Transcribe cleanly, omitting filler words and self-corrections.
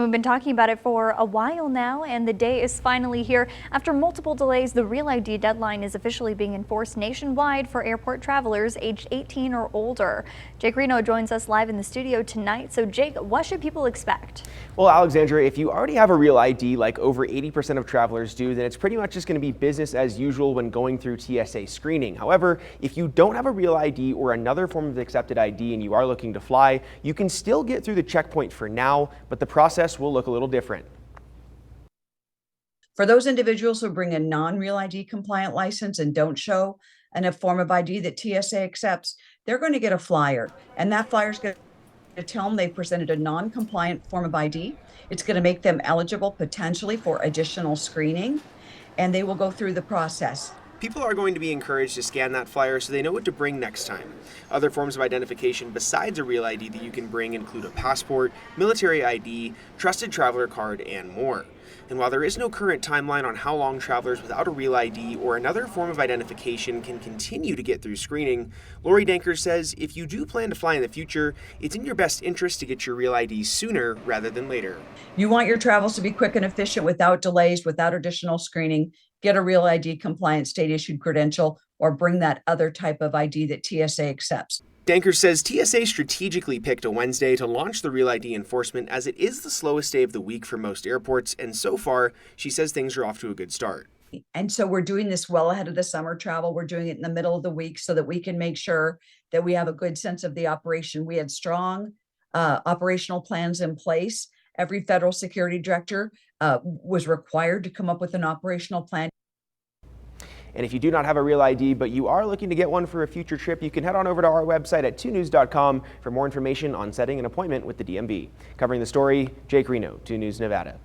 We've been talking about it for a while now, and the day is finally here. After multiple delays, the Real ID deadline is officially being enforced nationwide for airport travelers aged 18 or older. Jake Reno joins us live in the studio tonight. So Jake, what should people expect? Well, Alexandra, if you already have a Real ID like over 80% of travelers do, then it's pretty much just going to be business as usual when going through TSA screening. However, if you don't have a Real ID or another form of accepted ID and you are looking to fly, you can still get through the checkpoint for now, but the process will look a little different. For those individuals who bring a non-Real ID compliant license and don't show a form of ID that TSA accepts, they're going to get a flyer, and that flyer is going to tell them they presented a non-compliant form of ID. It's going to make them eligible potentially for additional screening, and they will go through the process. People are going to be encouraged to scan that flyer so they know what to bring next time. Other forms of identification besides a Real ID that you can bring include a passport, military ID, trusted traveler card, and more. And while there is no current timeline on how long travelers without a Real ID or another form of identification can continue to get through screening, Lori Danker says if you do plan to fly in the future, it's in your best interest to get your Real ID sooner rather than later. You want your travels to be quick and efficient without delays, without additional screening. Get a Real ID compliant state issued credential or bring that other type of ID that TSA accepts. Danker says TSA strategically picked a Wednesday to launch the Real ID enforcement as it is the slowest day of the week for most airports, and so far, she says things are off to a good start. And so we're doing this well ahead of the summer travel. We're doing it in the middle of the week so that we can make sure that we have a good sense of the operation. We had strong operational plans in place. Every federal security director was required to come up with an operational plan. And if you do not have a Real ID, but you are looking to get one for a future trip, you can head on over to our website at 2news.com for more information on setting an appointment with the DMV. Covering the story, Jake Reno, 2 News Nevada.